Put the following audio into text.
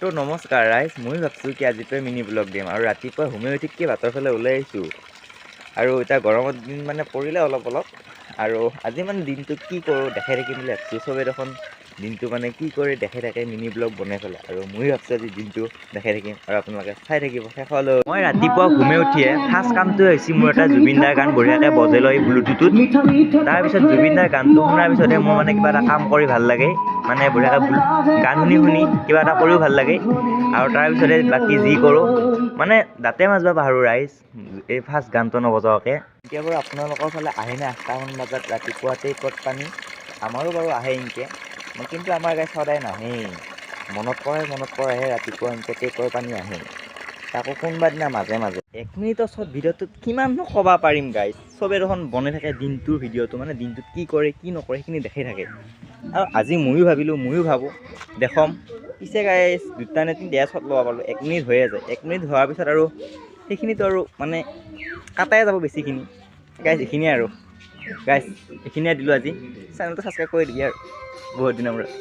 তো নমস্কাৰ ৰাইজ, মই ভাবছোঁ কি আজিৰ পৰা মিনি ব্লগ দিম আৰু ৰাতিপুৱা ঘুমাই উঠি কি ভাতৰ ফালে ওলাই আহিছোঁ আৰু এতিয়া গৰমৰ দিন মানে পৰিলে অলপ আৰু আজি মানে দিনটো কি কৰোঁ দেখাই থাকিম বুলি ভাবছোঁ। চবেই দেখোন দিনটো মানে কি কৰি দেখাই থাকে মিনি ব্লগ বনাই পেলাই আৰু মই ভাবছোঁ আজি দিনটো দেখাই থাকিম আৰু আপোনালোকে চাই থাকিব শেষলৈ। মই ৰাতিপুৱা ঘুমাই উঠিয়ে ফাৰ্ষ্ট কামটোৱে হৈছে মোৰ এটা জুবিন দাৰ গান বঢ়িয়াকৈ বজাই লয় ব্লুটুথত। তাৰপিছত জুবিন দাৰ গানটো শুনাৰ পিছতহে মোৰ মানে কিবা এটা কাম কৰি ভাল লাগে, মানে বঢ়িয়াকৈ গান শুনি কিবা এটা কৰিও ভাল লাগে আৰু তাৰপিছতে বাকী যি কৰোঁ মানে দাঁতে মাজবা পাহৰোঁ ৰাইজ এই ফাৰ্ষ্ট গানটো নবজোৱাকৈ। এতিয়া বাৰু আপোনালোকৰ ফালে আহেনে 8টামান বজাত ৰাতিপুৱা টেপত পানী? আমাৰো বাৰু আহে এনেকৈ, কিন্তু আমাৰ গাই সদায় নাহেই। মনত পৰেহে ৰাতিপুৱা এনেকৈ টেপৰ পানী আহে, তাকো কোনোবা দিনা মাজে মাজে। 1 মিনিটৰ চৰ্ট ভিডিঅ'টোত কিমাননো ক'ব পাৰিম গাইজ, চবেই দেখোন বনাই থাকে দিনটোৰ ভিডিঅ'টো, মানে দিনটোত কি কৰে কি নকৰে সেইখিনি দেখাই থাকে। আৰু আজি ময়ো ভাবোঁ দেখম। পিছে গাইজ 2টা নে 3টা শ্বট ল'ব পাৰোঁ, 1 মিনিট হৈয়ে যায়। 1 মিনিট হোৱাৰ পিছত আৰু সেইখিনিতো আৰু মানে কাটাই যাব বেছিখিনি। গাইজ এইখিনিয়ে আৰু গাইজ এইখিনিয়ে দিলোঁ আজি। চেনেলটো ছাবস্ক্ৰাইব কৰি দিবি আৰু বহুত দিনৰ মূৰত।